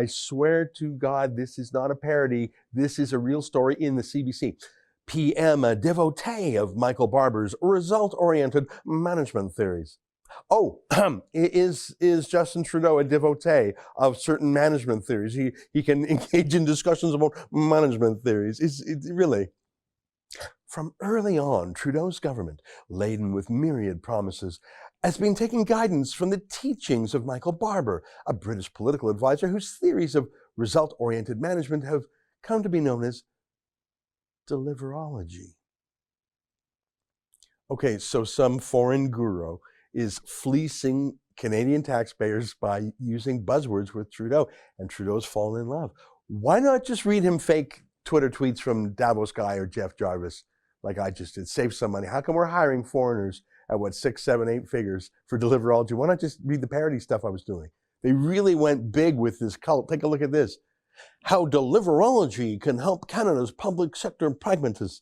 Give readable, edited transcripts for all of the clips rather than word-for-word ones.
I swear to God, this is not a parody. This is a real story in the CBC. PM, a devotee of Michael Barber's result-oriented management theories. Oh, is Justin Trudeau a devotee of certain management theories? He can engage in discussions about management theories. Really? From early on, Trudeau's government, laden with myriad promises, has been taking guidance from the teachings of Michael Barber, a British political advisor whose theories of result-oriented management have come to be known as deliverology. Okay, so some foreign guru is fleecing Canadian taxpayers by using buzzwords with Trudeau, and Trudeau's fallen in love. Why not just read him fake Twitter tweets from Davos Guy or Jeff Jarvis, like I just did? Save some money. How come we're hiring foreigners at what, 6, 7, 8 figures for deliverology? Why not just read the parody stuff I was doing? They really went big with this cult. Take a look at this. How deliverology can help Canada's public sector pragmatists.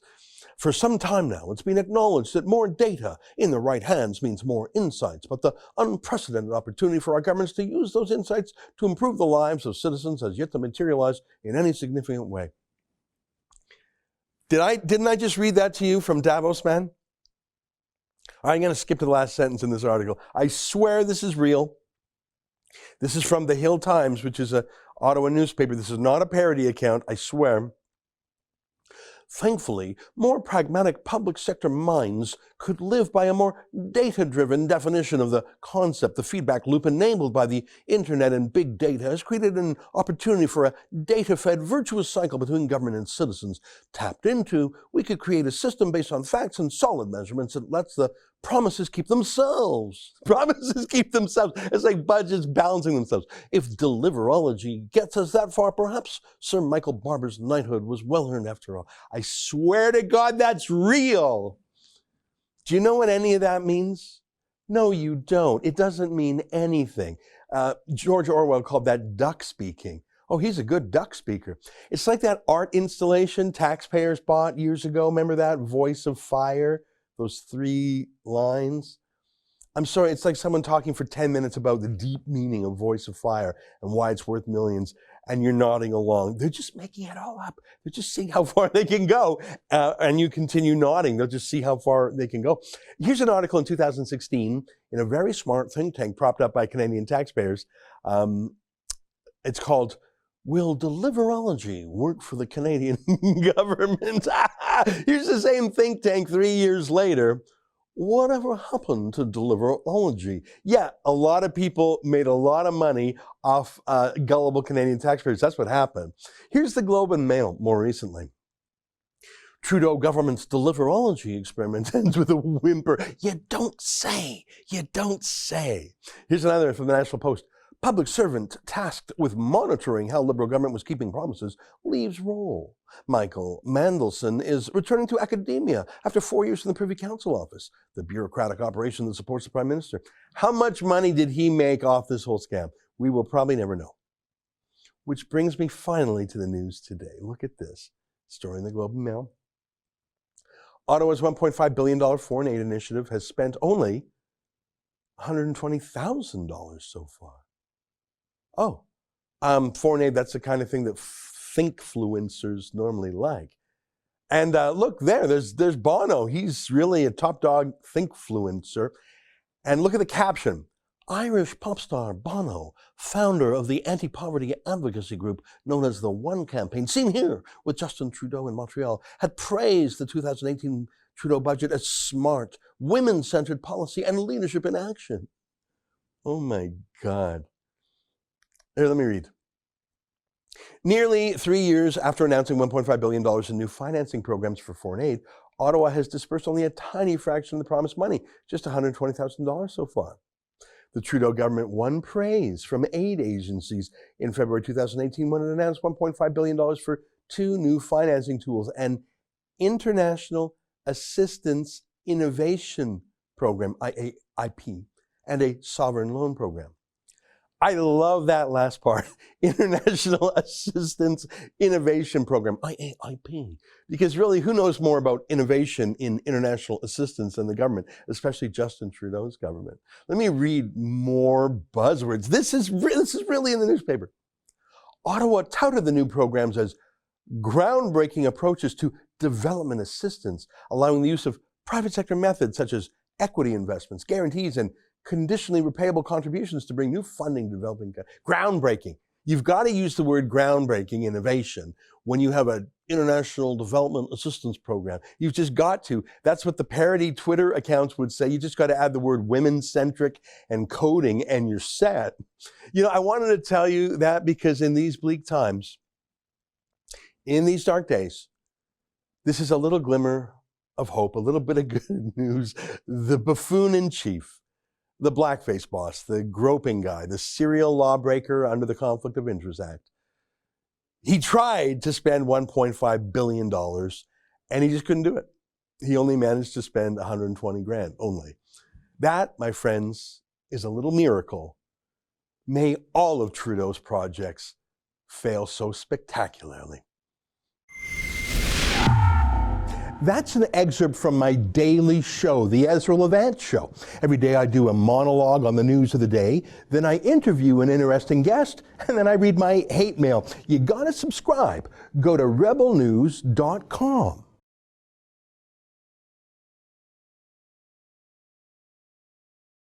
For some time now, it's been acknowledged that more data in the right hands means more insights, but the unprecedented opportunity for our governments to use those insights to improve the lives of citizens has yet to materialize in any significant way. Didn't I just read that to you from Davos, man? I'm going to skip to the last sentence in this article. I swear this is real. This is from the Hill Times, which is an Ottawa newspaper. This is not a parody account, I swear. Thankfully, more pragmatic public sector minds could live by a more data-driven definition of the concept. The feedback loop enabled by the internet and big data has created an opportunity for a data-fed virtuous cycle between government and citizens. Tapped into, we could create a system based on facts and solid measurements that lets the promises keep themselves. Promises keep themselves. It's like budgets balancing themselves. If deliverology gets us that far, perhaps Sir Michael Barber's knighthood was well earned after all. I swear to God, that's real. Do you know what any of that means? No, you don't. It doesn't mean anything. George Orwell called that duck speaking. Oh, he's a good duck speaker. It's like that art installation taxpayers bought years ago. Remember that? Voice of Fire? Those 3 lines. I'm sorry, it's like someone talking for 10 minutes about the deep meaning of Voice of Fire and why it's worth millions, and you're nodding along. They're just making it all up. They're just seeing how far they can go, and you continue nodding. They'll just see how far they can go. Here's an article in 2016 in a very smart think tank propped up by Canadian taxpayers. It's called, Will Deliverology Work for the Canadian Government? Here's the same think tank 3 years later. Whatever happened to deliverology? Yeah, a lot of people made a lot of money off gullible Canadian taxpayers. That's what happened. Here's the Globe and Mail more recently. Trudeau government's deliverology experiment ends with a whimper. You don't say. You don't say. Here's another from the National Post. Public servant tasked with monitoring how Liberal government was keeping promises leaves role. Michael Mandelson is returning to academia after 4 years in the Privy Council office, the bureaucratic operation that supports the Prime Minister. How much money did he make off this whole scam? We will probably never know. Which brings me finally to the news today. Look at this story in the Globe and Mail. Ottawa's $1.5 billion foreign aid initiative has spent only $120,000 so far. Oh, foreign aid, that's the kind of thing that thinkfluencers normally like. And look there's Bono. He's really a top dog thinkfluencer. And look at the caption. Irish pop star Bono, founder of the anti-poverty advocacy group known as the One Campaign, seen here with Justin Trudeau in Montreal, had praised the 2018 Trudeau budget as smart, women-centered policy and leadership in action. Oh my God. Here, let me read. Nearly 3 years after announcing $1.5 billion in new financing programs for foreign aid, Ottawa has dispersed only a tiny fraction of the promised money, just $120,000 so far. The Trudeau government won praise from aid agencies in February 2018 when it announced $1.5 billion for 2 new financing tools, an International Assistance Innovation Program, IAIP, and a sovereign loan program. I love that last part, International Assistance Innovation Program, IAIP, because really, who knows more about innovation in international assistance than the government, especially Justin Trudeau's government? Let me read more buzzwords. This is really in the newspaper. Ottawa touted the new programs as groundbreaking approaches to development assistance, allowing the use of private sector methods such as equity investments, guarantees, and conditionally repayable contributions to bring new funding to developing countries. Groundbreaking. You've got to use the word groundbreaking innovation when you have an international development assistance program. You've just got to. That's what the parody Twitter accounts would say. You just got to add the word women-centric and coding and you're set. You know, I wanted to tell you that because in these bleak times, in these dark days, this is a little glimmer of hope, a little bit of good news. The buffoon in chief, the blackface boss, the groping guy, the serial lawbreaker under the Conflict of Interest Act. He tried to spend $1.5 billion and he just couldn't do it. He only managed to spend 120 grand only. That, my friends, is a little miracle. May all of Trudeau's projects fail so spectacularly. That's an excerpt from my daily show, the Ezra Levant Show. Every day I do a monologue on the news of the day, then I interview an interesting guest, and then I read my hate mail. You gotta subscribe. Go to rebelnews.com.